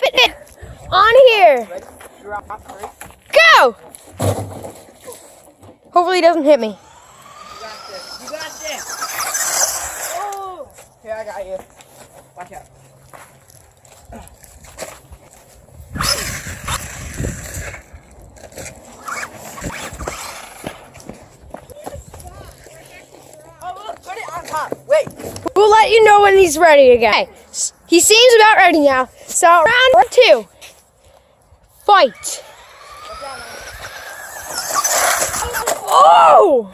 it on here. Go! Hopefully he doesn't hit me. You got this. You got this. Oh! Here, I got you. Watch out. Oh, look, put it on top. Wait. We'll let you know when he's ready again. Okay. He seems about ready now. So round 2. Fight. Oh!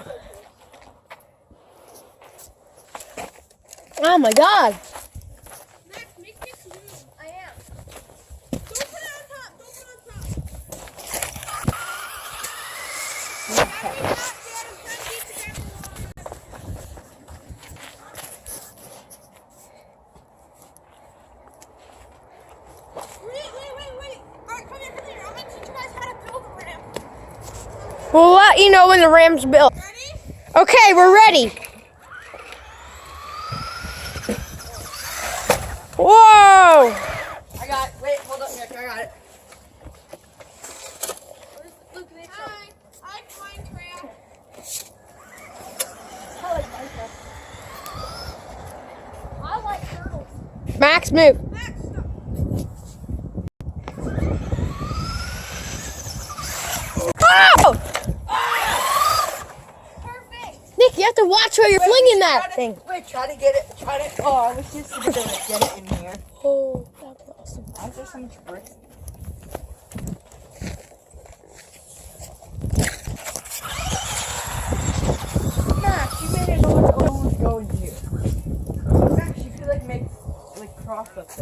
Oh my God. Max, make this move. I am. Don't put it on top. Don't put it on top. Wait. All right, come here. I'm going to teach you guys how to build a ramp. We'll let you know when the ramp's built. Ready? Okay, we're ready. Whoa! I got it. Wait, hold up, Nick. I got it. Look, hi. I'm Minecraft. I like turtles. Max, move. Max, stop. Oh! Perfect. Nick, you have to watch where you're flinging Try that to- thing. Wait, try to get it. Oh, I wish you could get it in here. Oh, that'd be awesome. Why is there so much bricks? Max, you made it almost go in here. Max, you could make cross-ups.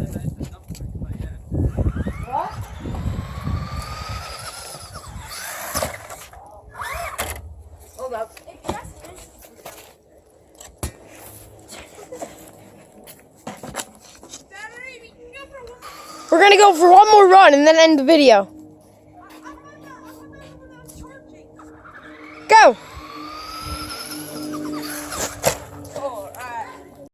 What? Hold up. We're gonna go for one more run and then end the video. Go!